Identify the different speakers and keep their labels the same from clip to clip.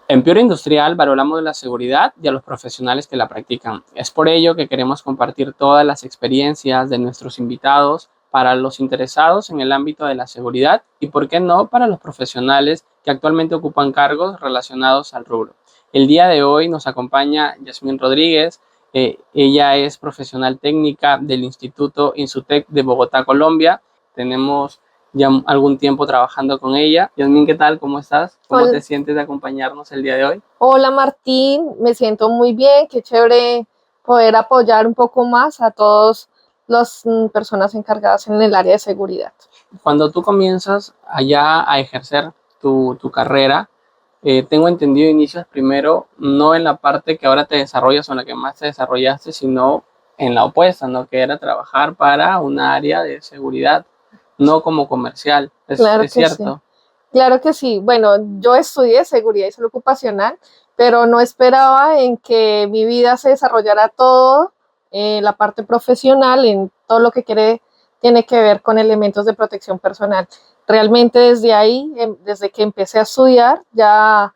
Speaker 1: En Piura Industrial valoramos la seguridad y a los profesionales que la practican. Es por ello que queremos compartir todas las experiencias de nuestros invitados para los interesados en el ámbito de la seguridad y, por qué no, para los profesionales que actualmente ocupan cargos relacionados al rubro. El día de hoy nos acompaña Yasmín Rodríguez. Ella es profesional técnica del Instituto Insutec de Bogotá, Colombia. Tenemos ya algún tiempo trabajando con ella. Yasmín, ¿qué tal? ¿Cómo estás? ¿Cómo te sientes de acompañarnos el día de hoy?
Speaker 2: Hola Martín, me siento muy bien, qué chévere poder apoyar un poco más a todas las personas encargadas en el área de seguridad.
Speaker 1: Cuando tú comienzas allá a ejercer tu carrera, tengo entendido, inicias primero no en la parte que ahora te desarrollas o en la que más te desarrollaste, sino en la opuesta, ¿no? Que era trabajar para una área de seguridad, no como comercial.
Speaker 2: Claro
Speaker 1: ¿Es
Speaker 2: que sí,
Speaker 1: cierto?
Speaker 2: claro que sí. Bueno, yo estudié seguridad y salud ocupacional, pero no esperaba en que mi vida se desarrollara todo en la parte profesional, en todo lo que tiene que ver con elementos de protección personal. Realmente desde ahí, desde que empecé a estudiar, ya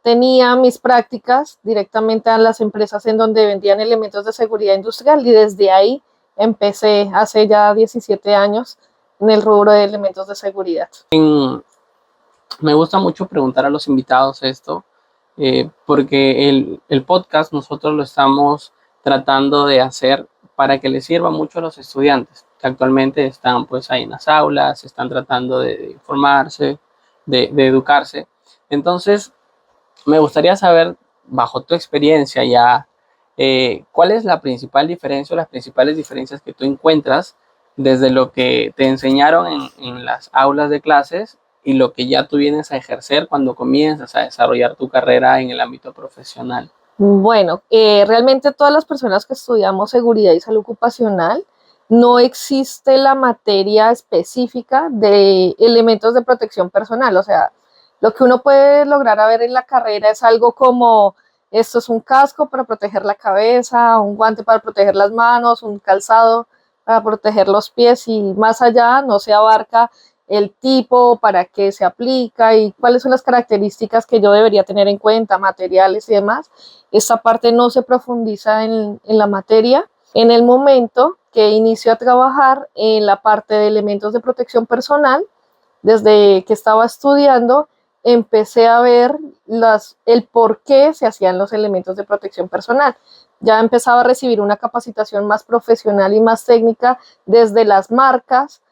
Speaker 2: tenía mis prácticas directamente a las empresas en donde vendían elementos de seguridad industrial y desde ahí empecé hace ya 17 años en el rubro de elementos de seguridad.
Speaker 1: Me gusta mucho preguntar a los invitados esto, porque el podcast nosotros lo estamos tratando de hacer para que les sirva mucho a los estudiantes que actualmente están pues ahí en las aulas, están tratando de informarse, de educarse. Entonces, me gustaría saber, bajo tu experiencia ya, ¿cuál es la principal diferencia o las principales diferencias que tú encuentras desde lo que te enseñaron en las aulas de clases y lo que ya tú vienes a ejercer cuando comienzas a desarrollar tu carrera en el ámbito profesional?
Speaker 2: Bueno, realmente todas las personas que estudiamos seguridad y salud ocupacional, no existe la materia específica de elementos de protección personal. O sea, lo que uno puede lograr a ver en la carrera es algo como, esto es un casco para proteger la cabeza, un guante para proteger las manos, un calzado para proteger los pies, y más allá no se abarca el tipo, para qué se aplica y cuáles son las características que yo debería tener en cuenta, materiales y demás. Esta parte no se profundiza en la materia. En el momento que inicio a trabajar en la parte de elementos de protección personal, desde que estaba estudiando, empecé a ver el por qué se hacían los elementos de protección personal. Ya empezaba a recibir una capacitación más profesional y más técnica desde las marcas,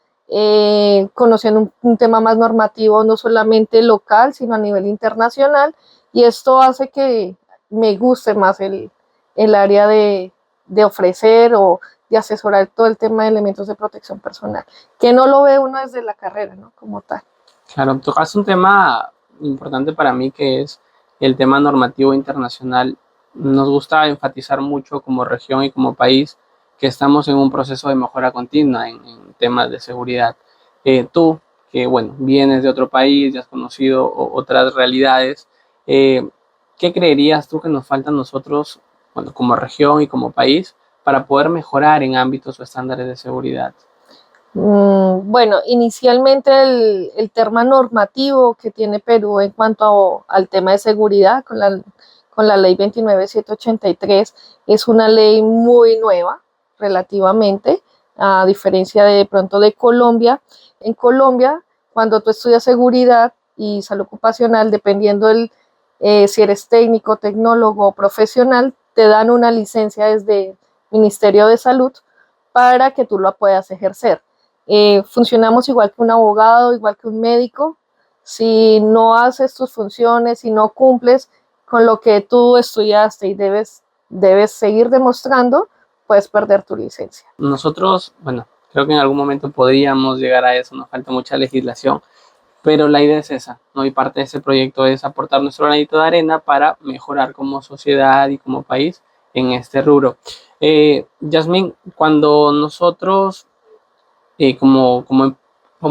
Speaker 2: conociendo un tema más normativo, no solamente local, sino a nivel internacional, y esto hace que me guste más el área de ofrecer o de asesorar todo el tema de elementos de protección personal, que no lo ve uno desde la carrera, ¿no? Como tal.
Speaker 1: Claro, tocas un tema importante para mí que es el tema normativo internacional. Nos gusta enfatizar mucho como región y como país que estamos en un proceso de mejora continua en temas de seguridad. Tú, que bueno, vienes de otro país, ya has conocido otras realidades, eh, ¿qué creerías tú que nos falta a nosotros, bueno, como región y como país para poder mejorar en ámbitos o estándares de seguridad?
Speaker 2: Bueno, inicialmente el tema normativo que tiene Perú en cuanto al tema de seguridad con la ley 29783 es una ley muy nueva relativamente, a diferencia de pronto de Colombia. En Colombia, cuando tú estudias seguridad y salud ocupacional, dependiendo si eres técnico, tecnólogo o profesional, te dan una licencia desde el Ministerio de Salud para que tú lo puedas ejercer. Funcionamos igual que un abogado, igual que un médico. Si no haces tus funciones, si no cumples con lo que tú estudiaste y debes seguir demostrando, puedes perder tu licencia.
Speaker 1: Nosotros, bueno, creo que en algún momento podríamos llegar a eso, nos falta mucha legislación, pero la idea es esa, ¿no? Y parte de ese proyecto es aportar nuestro granito de arena para mejorar como sociedad y como país en este rubro. Yasmín, cuando nosotros como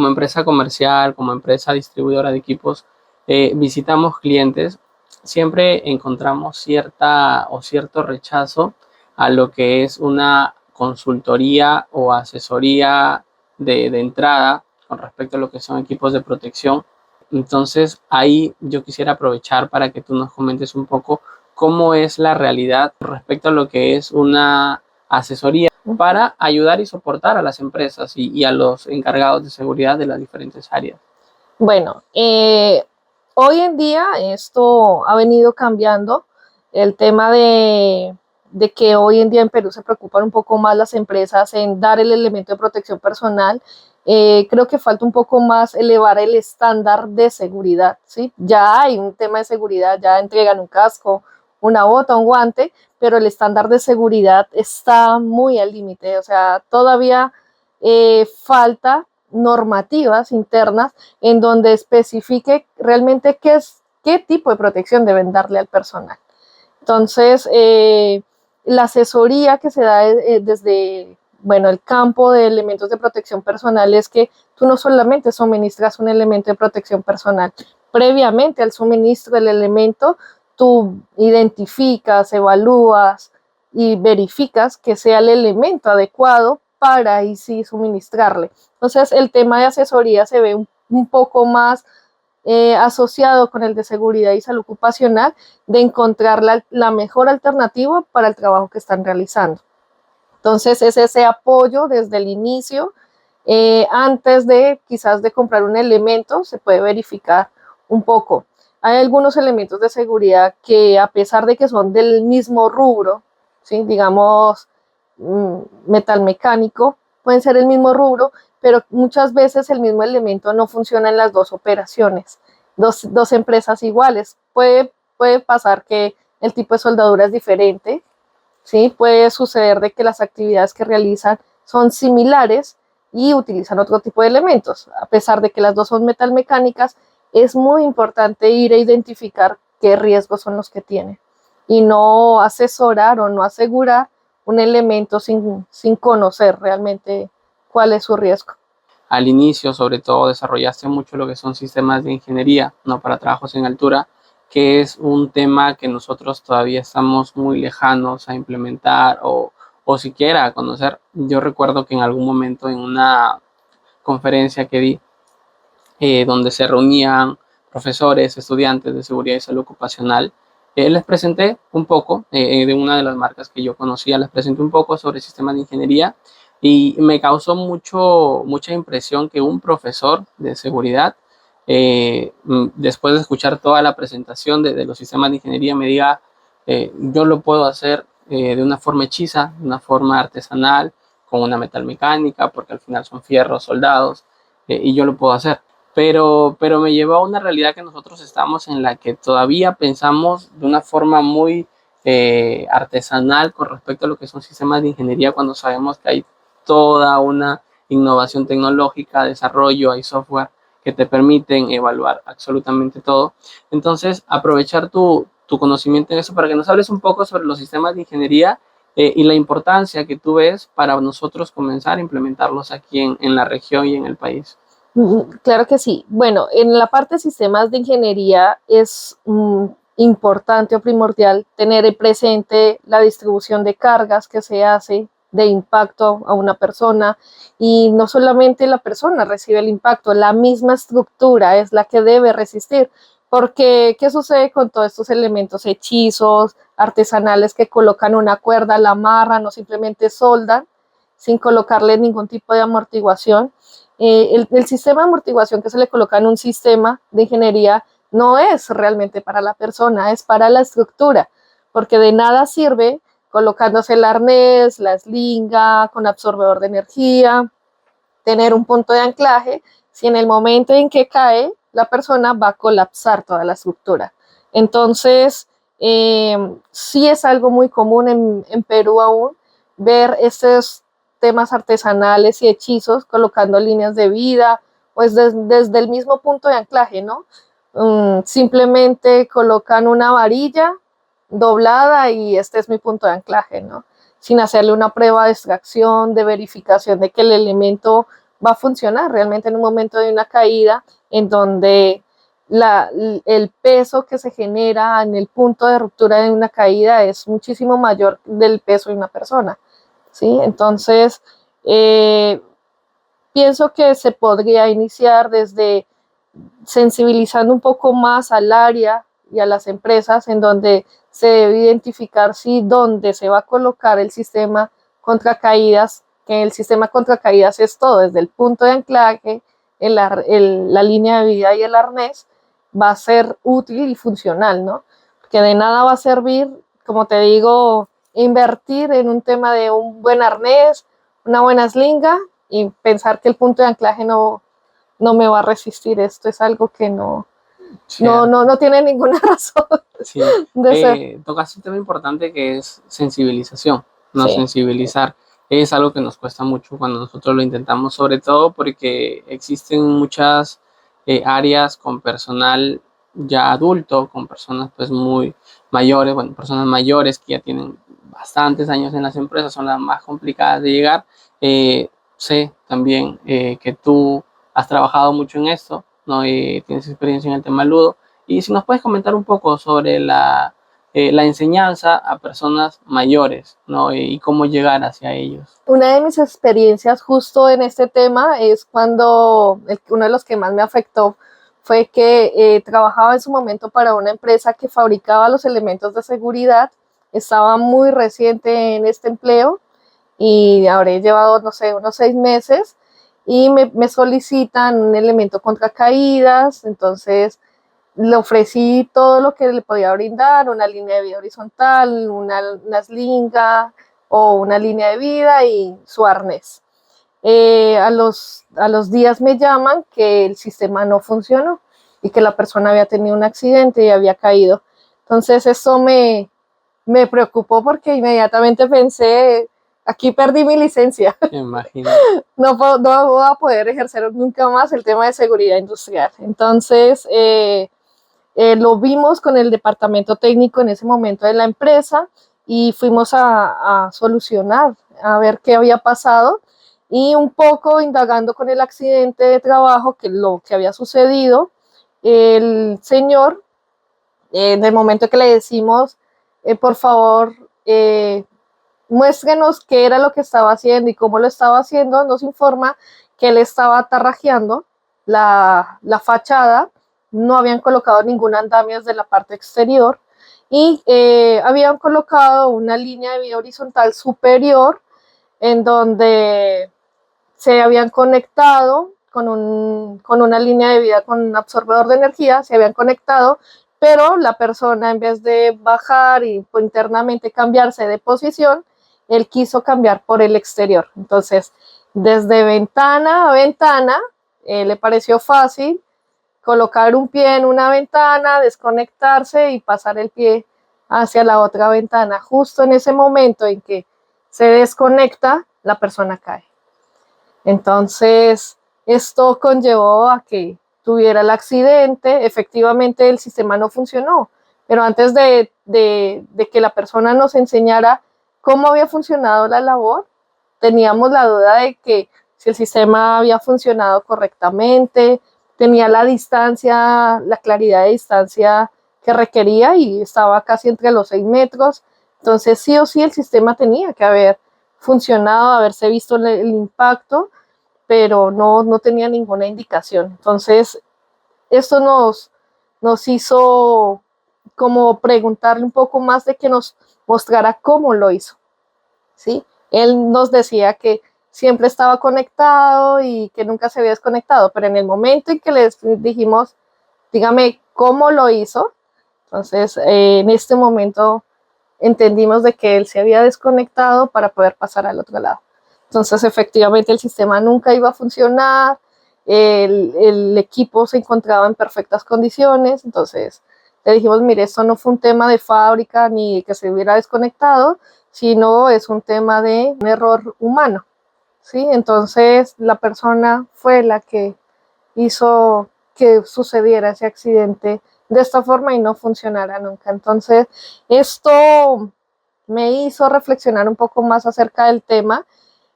Speaker 1: empresa comercial, como empresa distribuidora de equipos, visitamos clientes, siempre encontramos cierta o cierto rechazo a lo que es una consultoría o asesoría de entrada con respecto a lo que son equipos de protección. Entonces, ahí yo quisiera aprovechar para que tú nos comentes un poco cómo es la realidad respecto a lo que es una asesoría para ayudar y soportar a las empresas y a los encargados de seguridad de las diferentes áreas.
Speaker 2: Bueno, hoy en día esto ha venido cambiando. El tema de que hoy en día en Perú se preocupan un poco más las empresas en dar el elemento de protección personal. Creo que falta un poco más elevar el estándar de seguridad, ¿sí? Ya hay un tema de seguridad, ya entregan un casco, una bota, un guante, pero el estándar de seguridad está muy al límite, o sea, todavía falta normativas internas en donde especifique realmente qué tipo de protección deben darle al personal. Entonces, la asesoría que se da desde bueno, el campo de elementos de protección personal es que tú no solamente suministras un elemento de protección personal, previamente al suministro del elemento, tú identificas, evalúas y verificas que sea el elemento adecuado para ahí sí suministrarle. Entonces, el tema de asesoría se ve un poco más asociado con el de seguridad y salud ocupacional, de encontrar la mejor alternativa para el trabajo que están realizando. Entonces, es ese apoyo desde el inicio, antes de quizás de comprar un elemento, se puede verificar un poco. Hay algunos elementos de seguridad que, a pesar de que son del mismo rubro, ¿sí? Digamos, metal mecánico, pueden ser el mismo rubro, pero muchas veces el mismo elemento no funciona en las dos operaciones, dos empresas iguales. Puede pasar que el tipo de soldadura es diferente, ¿sí? Puede suceder de que las actividades que realizan son similares y utilizan otro tipo de elementos. A pesar de que las dos son metalmecánicas, es muy importante ir a identificar qué riesgos son los que tienen y no asesorar o no asegurar un elemento sin conocer realmente cuál es su riesgo.
Speaker 1: Al inicio, sobre todo, desarrollaste mucho lo que son sistemas de ingeniería, no para trabajos en altura, que es un tema que nosotros todavía estamos muy lejanos a implementar o siquiera a conocer. Yo recuerdo que en algún momento en una conferencia que di, donde se reunían profesores, estudiantes de seguridad y salud ocupacional, les presenté un poco de una de las marcas que yo conocía, les presenté un poco sobre sistemas de ingeniería y me causó mucha impresión que un profesor de seguridad, después de escuchar toda la presentación de los sistemas de ingeniería, me diga, yo lo puedo hacer de una forma hechiza, de una forma artesanal, con una metalmecánica, porque al final son fierros soldados, y yo lo puedo hacer. Pero me llevó a una realidad que nosotros estamos en la que todavía pensamos de una forma muy artesanal con respecto a lo que son sistemas de ingeniería, cuando sabemos que hay toda una innovación tecnológica, desarrollo, hay software que te permiten evaluar absolutamente todo. Entonces, aprovechar tu conocimiento en eso para que nos hables un poco sobre los sistemas de ingeniería y la importancia que tú ves para nosotros comenzar a implementarlos aquí en la región y en el país.
Speaker 2: Claro que sí. Bueno, en la parte de sistemas de ingeniería es importante o primordial tener presente la distribución de cargas que se hace de impacto a una persona, y no solamente la persona recibe el impacto, la misma estructura es la que debe resistir. Porque, ¿qué sucede con todos estos elementos hechizos, artesanales, que colocan una cuerda, la amarran o simplemente soldan sin colocarle ningún tipo de amortiguación? El sistema de amortiguación que se le coloca en un sistema de ingeniería no es realmente para la persona, es para la estructura, porque de nada sirve colocándose el arnés, la eslinga con absorbedor de energía, tener un punto de anclaje, si en el momento en que cae la persona va a colapsar toda la estructura. Entonces, sí es algo muy común en Perú aún ver estos temas artesanales y hechizos colocando líneas de vida, pues desde el mismo punto de anclaje, ¿no? Simplemente colocan una varilla doblada y este es mi punto de anclaje, ¿no? Sin hacerle una prueba de extracción, de verificación de que el elemento va a funcionar realmente en un momento de una caída, en donde el peso que se genera en el punto de ruptura de una caída es muchísimo mayor del peso de una persona, ¿sí? Entonces, pienso que se podría iniciar desde sensibilizando un poco más al área y a las empresas en donde se debe identificar si dónde se va a colocar el sistema contra caídas, que el sistema contra caídas es todo, desde el punto de anclaje, la línea de vida y el arnés, va a ser útil y funcional, ¿no? Que de nada va a servir, como te digo, invertir en un tema de un buen arnés, una buena slinga y pensar que el punto de anclaje no me va a resistir. Esto es algo que no tiene ninguna razón
Speaker 1: Sí,
Speaker 2: de ser.
Speaker 1: tocas un tema importante que es sensibilización, no
Speaker 2: Sí,
Speaker 1: sensibilizar. Es algo que nos cuesta mucho cuando nosotros lo intentamos, sobre todo porque existen muchas áreas con personal ya adulto, con personas pues muy mayores, bueno, personas mayores que ya tienen bastantes años en las empresas, son las más complicadas de llegar. Sé también que tú has trabajado mucho en esto, ¿no? Tienes experiencia en el tema ludo. Y si nos puedes comentar un poco sobre la enseñanza a personas mayores, ¿no? Y cómo llegar hacia ellos.
Speaker 2: una de mis experiencias justo en este tema es cuando uno de los que más me afectó fue que trabajaba en su momento para una empresa que fabricaba los elementos de seguridad. Estaba muy reciente en este empleo y habré llevado, no sé, unos 6 meses y me solicitan un elemento contra caídas. Entonces le ofrecí todo lo que le podía brindar, una línea de vida horizontal, una slinga o una línea de vida y su arnés. A los días me llaman que el sistema no funcionó y que la persona había tenido un accidente y había caído. Entonces eso me preocupó porque inmediatamente pensé, aquí perdí mi licencia.
Speaker 1: Me imagino.
Speaker 2: No voy a poder ejercer nunca más el tema de seguridad industrial. Entonces, lo vimos con el departamento técnico en ese momento de la empresa y fuimos a solucionar, a ver qué había pasado y un poco indagando con el accidente de trabajo, que lo que había sucedido, el señor, en el momento que le decimos, por favor, muéstrenos qué era lo que estaba haciendo y cómo lo estaba haciendo, nos informa que él estaba tarrajeando la fachada, no habían colocado ningún andamio desde la parte exterior y habían colocado una línea de vida horizontal superior en donde se habían conectado con una línea de vida con un absorbedor de energía, se habían conectado, pero la persona en vez de bajar y internamente cambiarse de posición, él quiso cambiar por el exterior. Entonces, desde ventana a ventana, le pareció fácil colocar un pie en una ventana, desconectarse y pasar el pie hacia la otra ventana. Justo en ese momento en que se desconecta, la persona cae. Entonces, esto conllevó a que tuviera el accidente. Efectivamente, el sistema no funcionó, pero antes de que la persona nos enseñara cómo había funcionado la labor, teníamos la duda de que si el sistema había funcionado correctamente, tenía la distancia, la claridad de distancia que requería y estaba casi entre los 6 metros. Entonces, sí o sí, el sistema tenía que haber funcionado, haberse visto el impacto, pero no tenía ninguna indicación. Entonces, esto nos hizo como preguntarle un poco más de que nos mostrara cómo lo hizo, ¿sí? Él nos decía que siempre estaba conectado y que nunca se había desconectado, pero en el momento en que les dijimos, dígame cómo lo hizo, entonces en este momento entendimos de que él se había desconectado para poder pasar al otro lado. Entonces, efectivamente, el sistema nunca iba a funcionar, el equipo se encontraba en perfectas condiciones, entonces le dijimos, mire, esto no fue un tema de fábrica ni que se hubiera desconectado, sino es un tema de un error humano, ¿sí? Entonces, la persona fue la que hizo que sucediera ese accidente de esta forma y no funcionara nunca. Entonces, esto me hizo reflexionar un poco más acerca del tema.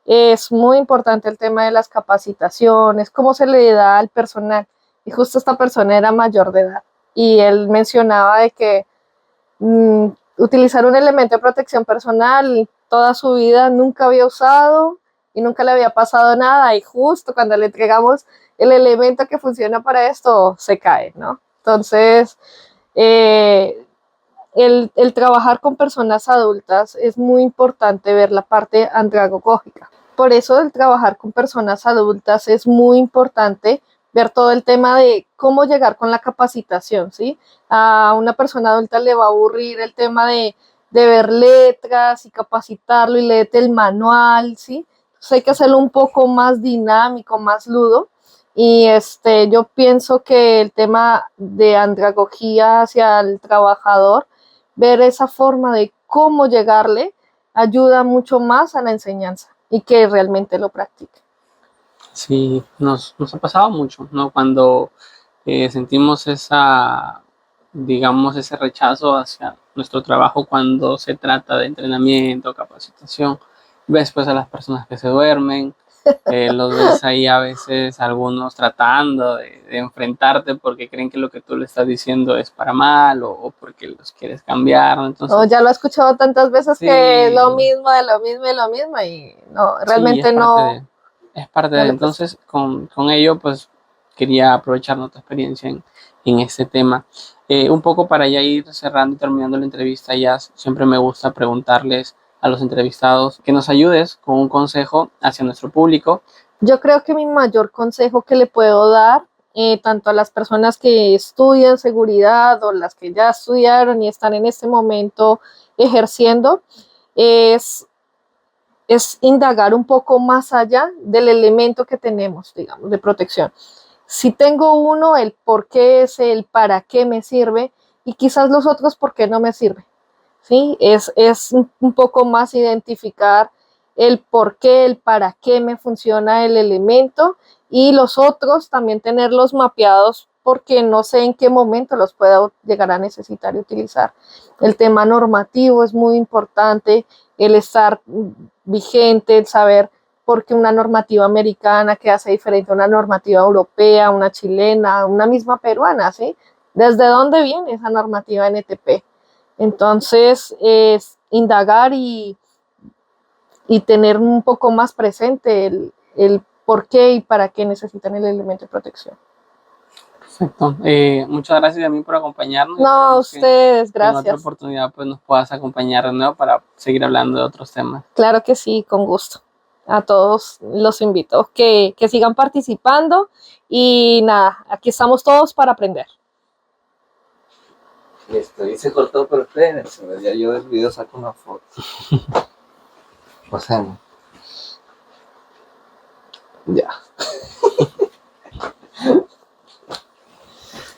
Speaker 2: Es muy importante el tema de las capacitaciones, cómo se le da al personal. Y justo esta persona era mayor de edad. Y él mencionaba de que utilizar un elemento de protección personal toda su vida nunca había usado y nunca le había pasado nada. Y justo cuando le entregamos el elemento que funciona para esto se cae, ¿no? Entonces, el trabajar con personas adultas es muy importante ver la parte andragógica. Por eso el trabajar con personas adultas es muy importante ver todo el tema de cómo llegar con la capacitación, ¿sí? A una persona adulta le va a aburrir el tema de ver letras y capacitarlo y leerte el manual, ¿sí? Entonces hay que hacerlo un poco más dinámico, más ludo. Y yo pienso que el tema de andragogía hacia el trabajador, ver esa forma de cómo llegarle, ayuda mucho más a la enseñanza y que realmente lo practique.
Speaker 1: Sí, nos ha pasado mucho, ¿no? Cuando sentimos digamos, ese rechazo hacia nuestro trabajo cuando se trata de entrenamiento, capacitación, ves pues a las personas que se duermen, los ves ahí a veces algunos tratando de enfrentarte porque creen que lo que tú le estás diciendo es para mal o porque los quieres cambiar, ¿no? Entonces,
Speaker 2: ya lo he escuchado tantas veces
Speaker 1: sí,
Speaker 2: que lo mismo, de lo mismo, de lo mismo y no,
Speaker 1: sí,
Speaker 2: realmente no,
Speaker 1: es parte
Speaker 2: no
Speaker 1: de,
Speaker 2: le pasa.
Speaker 1: entonces con ello pues quería aprovechar nuestra experiencia en este tema. Un poco para ya ir cerrando y terminando la entrevista, ya siempre me gusta preguntarles a los entrevistados que nos ayudes con un consejo hacia nuestro público.
Speaker 2: Yo creo que mi mayor consejo que le puedo dar, tanto a las personas que estudian seguridad o las que ya estudiaron y están en este momento ejerciendo, es, es indagar un poco más allá del elemento que tenemos, digamos, de protección. Si tengo uno, el por qué es el para qué me sirve y quizás los otros por qué no me sirve. ¿Sí? Es un poco más identificar el por qué, el para qué me funciona el elemento y los otros también tenerlos mapeados porque no sé en qué momento los pueda llegar a necesitar y utilizar. El tema normativo es muy importante, el estar vigente, el saber por qué una normativa americana que hace diferente a una normativa europea, una chilena, una misma peruana, ¿sí? ¿Desde dónde viene esa normativa NTP? Entonces, es indagar y tener un poco más presente el por qué y para qué necesitan el elemento de protección.
Speaker 1: Perfecto. Muchas gracias a mí por acompañarnos.
Speaker 2: No,
Speaker 1: Esperemos
Speaker 2: ustedes,
Speaker 1: que en otra
Speaker 2: gracias.
Speaker 1: oportunidad pues, nos puedas acompañar de nuevo para seguir hablando de otros temas.
Speaker 2: Claro que sí, con gusto. A todos los invito que sigan participando y nada, aquí estamos todos para aprender.
Speaker 3: Listo, y se cortó, pero espérense, ya yo del video saco una foto. O sea, ya.